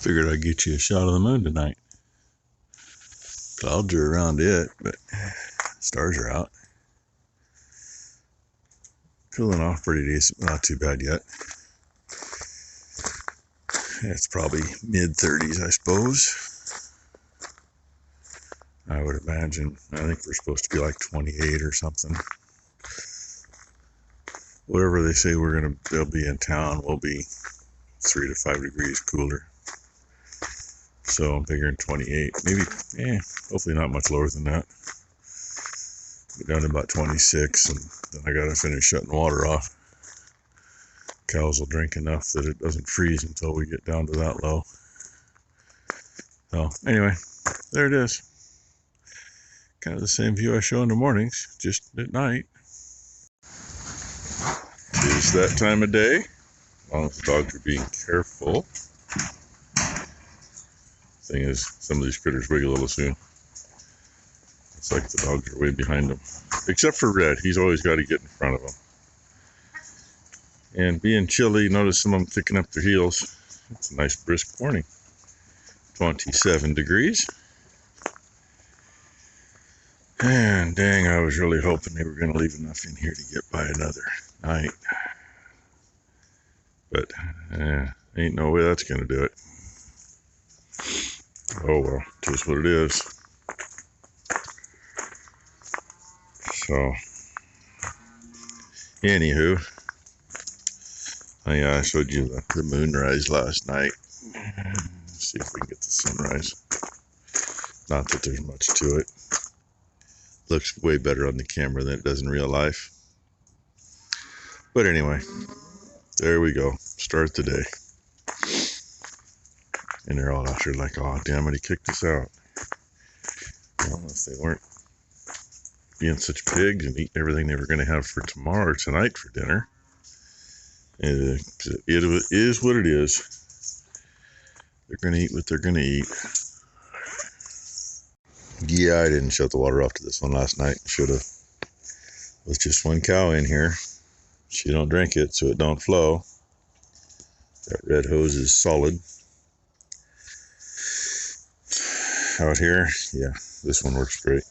Figured I'd get you a shot of the moon tonight. Clouds are around it, but stars are out. Cooling off pretty decent, not too bad yet. It's probably mid-30s, I suppose. I would imagine. I think we're supposed to be like 28 or something. Whatever they say they'll be in town, we'll be 3 to 5 degrees cooler. So I'm figuring 28, maybe, hopefully not much lower than that. Get down to about 26, and then I gotta finish shutting water off. Cows will drink enough that it doesn't freeze until we get down to that low. So anyway, there it is. Kind of the same view I show in the mornings, just at night. It's that time of day. As long as the dogs are being careful. Thing is, some of these critters wiggle a little soon. It's like the dogs are way behind them. Except for Red, he's always got to get in front of them. And being chilly, notice some of them kicking up their heels. It's a nice brisk morning. 27 degrees. And dang, I was really hoping they were going to leave enough in here to get by another night. But ain't no way that's going to do it. Oh well, just what it is. So, anywho, I showed you the moonrise last night. Let's see if we can get the sunrise. Not that there's much to it. Looks way better on the camera than it does in real life. But anyway, there we go. Start the day. And they're all out there like, oh, damn it, he kicked us out. Well, if they weren't being such pigs and eating everything they were going to have for tomorrow or tonight for dinner. It is what it is. They're going to eat what they're going to eat. Yeah, I didn't shut the water off to this one last night. Should have. With just one cow in here. She don't drink it, so it don't flow. That red hose is solid. Out here, yeah, this one works great.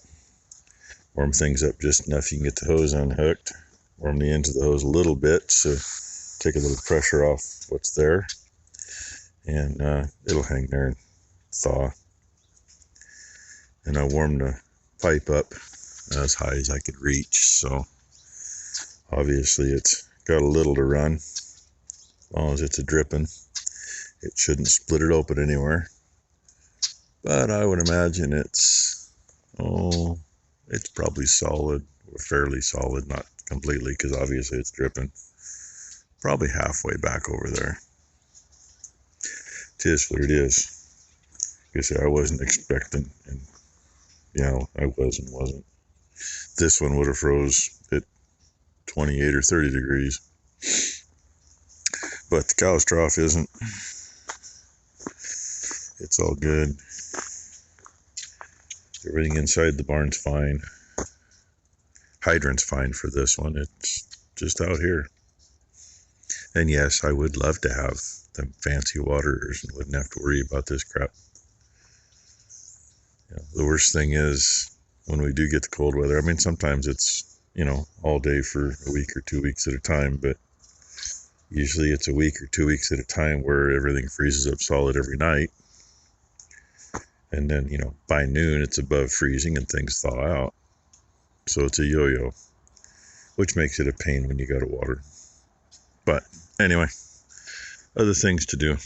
Warm things up just enough you can get the hose unhooked. Warm the ends of the hose a little bit, so take a little pressure off what's there. And it'll hang there and thaw. And I warmed the pipe up as high as I could reach, so obviously it's got a little to run. As long as it's a dripping, it shouldn't split it open anywhere. But I would imagine it's probably solid, or fairly solid, not completely, because obviously it's dripping. Probably halfway back over there. It is what it is. Like I said, I wasn't expecting, and I was and wasn't. This one would have froze at 28 or 30 degrees. But the cow's trough isn't. It's all good. Everything inside the barn's fine. Hydrant's fine for this one. It's just out here. And yes, I would love to have them fancy waters and wouldn't have to worry about this crap. The worst thing is when we do get the cold weather. I mean, sometimes it's, all day for a week or 2 weeks at a time, but usually it's a week or 2 weeks at a time where everything freezes up solid every night. And then, by noon it's above freezing and things thaw out. So it's a yo-yo, which makes it a pain when you got to water. But anyway, other things to do.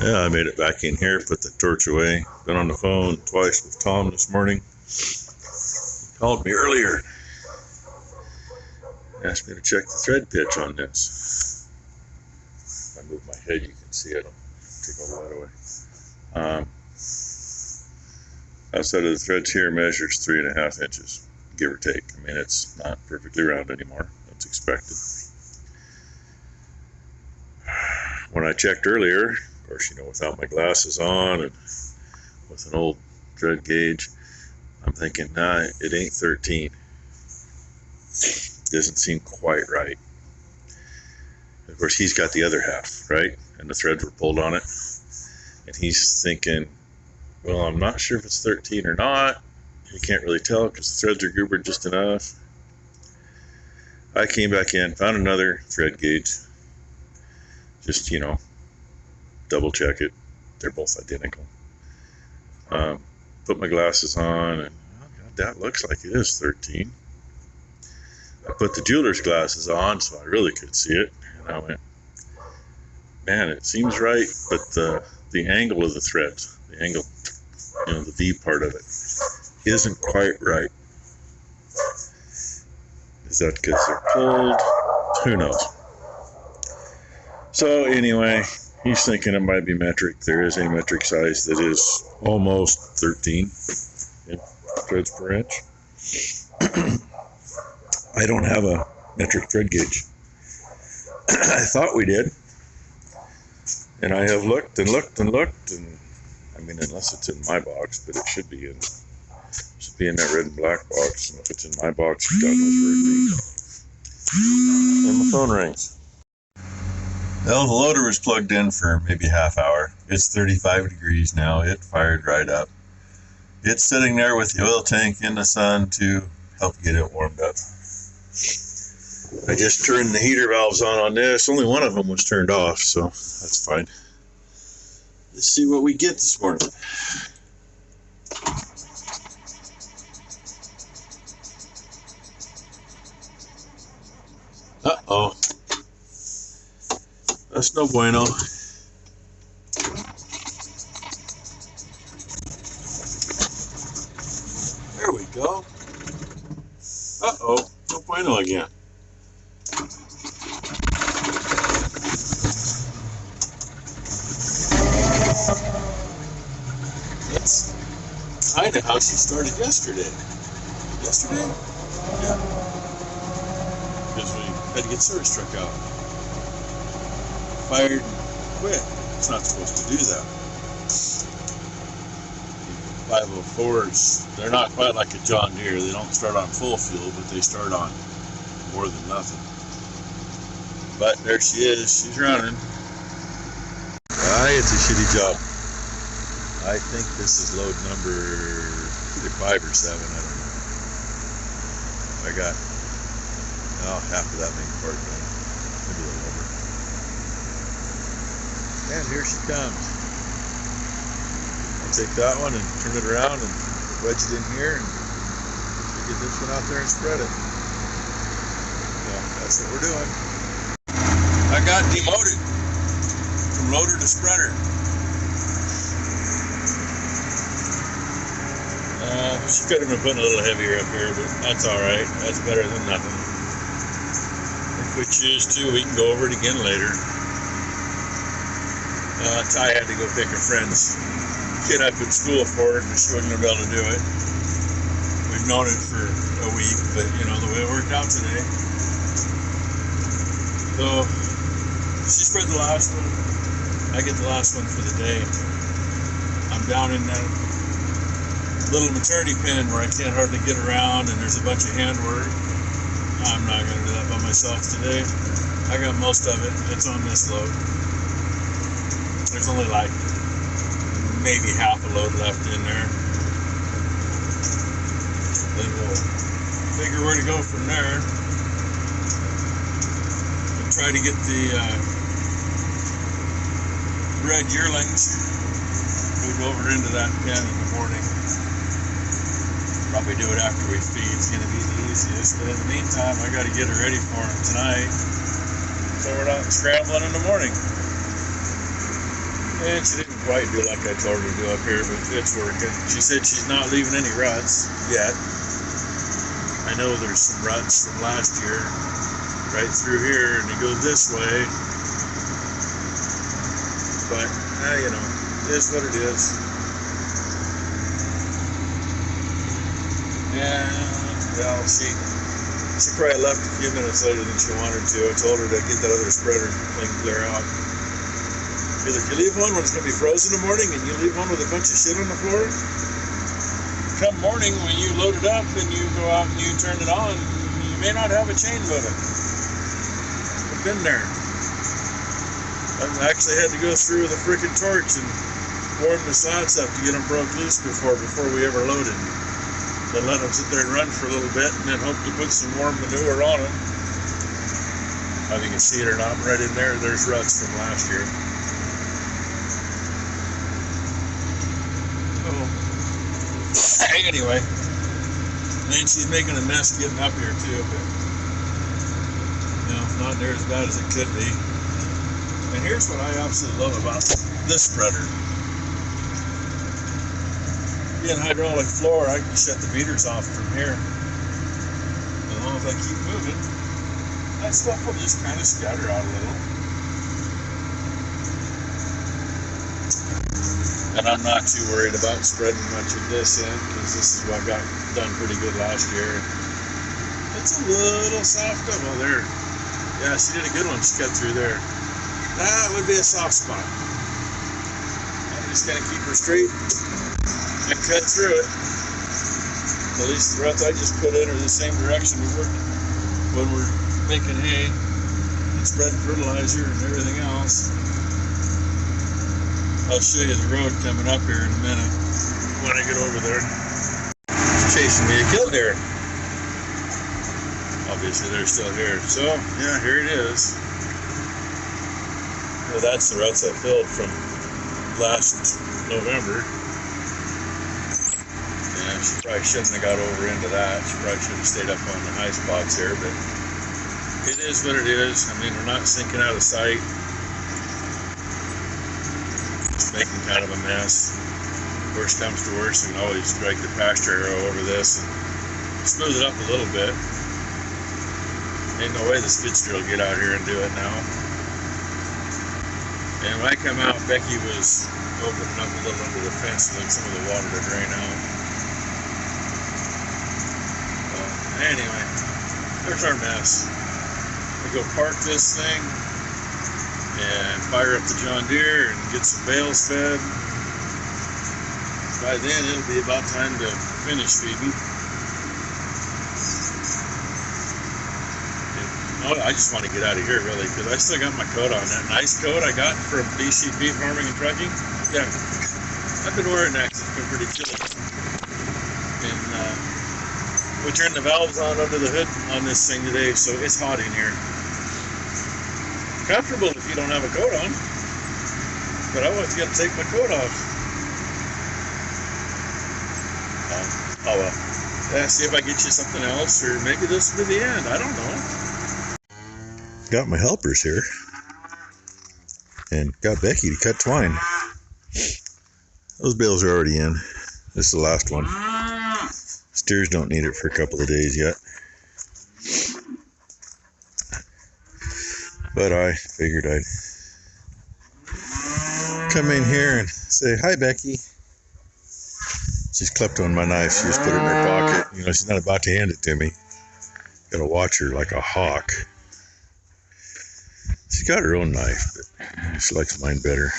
Yeah, I made it back in here, put the torch away. Been on the phone twice with Tom this morning. He called me earlier. Asked me to check the thread pitch on this. If I move my head, you can see it. I'll take all the light away. Outside of the threads here measures 3.5 inches, give or take. I mean, it's not perfectly round anymore. That's expected. When I checked earlier, of course, without my glasses on and with an old thread gauge, I'm thinking, nah, it ain't 13. Doesn't seem quite right. Of course, he's got the other half, right? And the threads were pulled on it. And he's thinking, well, I'm not sure if it's 13 or not. He can't really tell because the threads are goobered just enough. I came back in, found another thread gauge. Just, double check it. They're both identical. Put my glasses on, and that looks like it is 13. I put the jeweler's glasses on so I really could see it, and I went, man, it seems right, but the angle of the threads, the angle, the V part of it, isn't quite right. Is that because they're pulled? Who knows? So anyway, he's thinking it might be metric. There is a metric size that is almost 13 threads per inch. I don't have a metric thread gauge. I thought we did. And I have looked and looked and looked, and I mean, unless it's in my box, but it should be in that red and black box. And if it's in my box, God knows where it be. And my phone rings. Well, the loader was plugged in for maybe a half hour. It's 35 degrees now. It fired right up. It's sitting there with the oil tank in the sun to help get it warmed up. I just turned the heater valves on this. Only one of them was turned off, so that's fine. Let's see what we get this morning. Uh-oh. That's no bueno. There we go. Uh-oh. No bueno again. That's kind of how she started yesterday. Yesterday? Yeah. Because we had to get service truck out. Fired and quit. It's not supposed to do that. 504s, they're not quite like a John Deere. They don't start on full fuel, but they start on more than nothing. But there she is. She's running. It's a shitty job. I think this is load number either 5 or 7. I don't know. I got half of that main part done. Maybe a little over. And here she comes. I'll take that one and turn it around and wedge it in here, and we'll get this one out there and spread it. So that's what we're doing. I got demoted from loader to spreader. She could have been putting a little heavier up here, but that's alright. That's better than nothing. If we choose to, we can go over it again later. Ty had to go pick a friend's kid up at school for her because she wasn't going to be able to do it. We've known it for a week, but the way it worked out today. So she spread the last one. I get the last one for the day. I'm down in that little maternity pen where I can't hardly get around, and there's a bunch of handwork. I'm not going to do that by myself today. I got most of it. It's on this load. There's only like maybe half a load left in there. Then we'll figure where to go from there. We'll try to get the red yearlings moved over into that pen in the morning. Probably do it after we feed. It's going to be the easiest. But in the meantime, I got to get her ready for him tonight, so we're not scrambling in the morning. And she didn't quite do like I told her to do up here, but it's working. She said she's not leaving any ruts yet. I know there's some ruts from last year right through here, and they go this way. But, it is what it is. Yeah, she probably left a few minutes later than she wanted to. I told her to get that other spreader thing clear out. Because if you leave one when it's going to be frozen in the morning, and you leave one with a bunch of shit on the floor, come morning when you load it up and you go out and you turn it on, you may not have a chain moving. I've been there. I actually had to go through with a freaking torch and warm the slats up to get them broke loose before we ever loaded. Then let them sit there and run for a little bit, and then hope to put some warm manure on them. I don't know if you can see it or not, right in there, there's ruts from last year. So, anyway, Nancy's making a mess getting up here too, but not near as bad as it could be. And here's what I absolutely love about this spreader. Being hydraulic floor, I can shut the meters off from here. As long as I keep moving, that stuff will just kind of scatter out a little. And I'm not too worried about spreading much of this in, because this is what got done pretty good last year. It's a little soft up. Oh, there. Yeah, she did a good one. She cut through there. That would be a soft spot. I'm just going to keep her straight and cut through it. At least the ruts I just put in are the same direction we worked when we're making hay and spreading fertilizer and everything else. I'll show you the road coming up here in a minute when I get over there. It's chasing me to kill deer. Obviously they're still here. So yeah, here it is. Well, that's the ruts I filled from last November. Yeah, she probably shouldn't have got over into that. She probably should have stayed up on the high spots here, but it is what it is. I mean, we're not sinking out of sight. Just making kind of a mess. Worst comes to worst, we can always drag the pasture arrow over this and smooth it up a little bit. Ain't no way the skid steer will get out here and do it now. And when I come out, Becky was opening up a little under the fence to let some of the water to drain out. So, anyway, there's our mess. We go park this thing and fire up the John Deere and get some bales fed. By then, it'll be about time to finish feeding. I just want to get out of here, really, because I still got my coat on. That nice coat I got from DCP Farming and Trucking. Yeah, I've been wearing that because it's been pretty chilly. And we turned the valves on under the hood on this thing today, so it's hot in here. Comfortable if you don't have a coat on, but I was going to take my coat off. Oh well. Yeah, see if I get you something else, or maybe this will be the end. I don't know. Got my helpers here, and got Becky to cut twine. Those bales are already in. This is the last one. Steers don't need it for a couple of days yet, but I figured I'd come in here and say, "Hi, Becky." She's clipped on my knife. She just put it in her pocket. You know, she's not about to hand it to me. Gotta watch her like a hawk. She's got her own knife, but she likes mine better.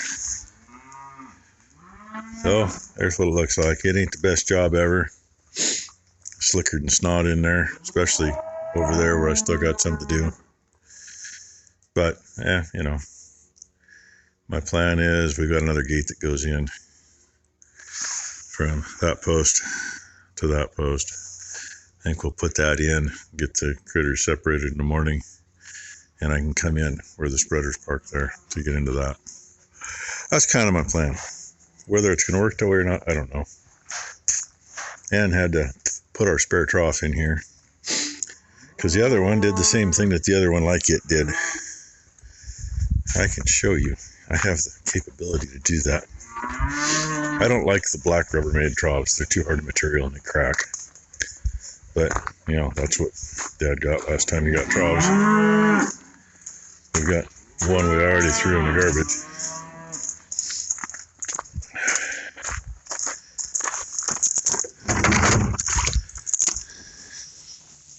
So, there's what it looks like. It ain't the best job ever. Slicker than snot in there, especially over there where I still got some to do. But, yeah, you know, my plan is we've got another gate that goes in from that post to that post. I think we'll put that in, get the critters separated in the morning, and I can come in where the spreader's parked there to get into that. That's kind of my plan. Whether it's going to work that way or not, I don't know. And had to put our spare trough in here, because the other one did the same thing that the other one like it did. I can show you. I have the capability to do that. I don't like the black Rubbermaid troughs. They're too hard to material and they crack. But, you know, that's what Dad got last time he got troughs. We've got one we already threw in the garbage.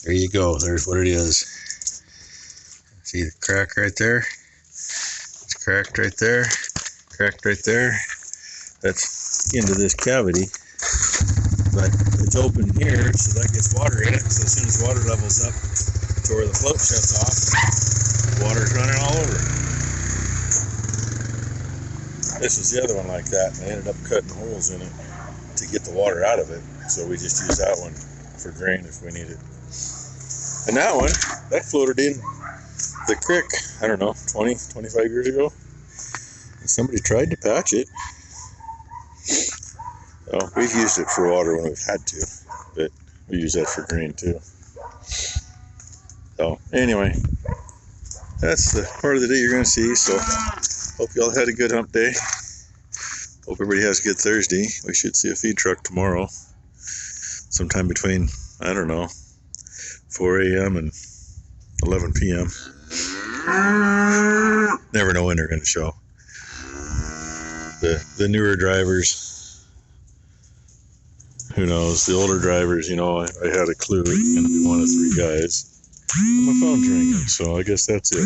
There you go. There's what it is. See the crack right there? It's cracked right there. Cracked right there. That's into this cavity. But it's open here, so that gets water in it. So as soon as the water levels up to where the float shuts off, water's running all over. This was the other one like that, and I ended up cutting holes in it to get the water out of it. So we just used that one for drain if we need it. And that one, that floated in the creek, I don't know, 20, 25 years ago. And somebody tried to patch it. So we've used it for water when we've had to, but we use that for drain too. So anyway, that's the part of the day you're going to see. So hope y'all had a good hump day. Hope everybody has a good Thursday. We should see a feed truck tomorrow, sometime between, I don't know, 4 a.m. and 11 p.m. Never know when they're going to show. The newer drivers, who knows? The older drivers, you know, I had a clue it was going to be one of 3 guys. And my phone's ringing, so I guess that's it.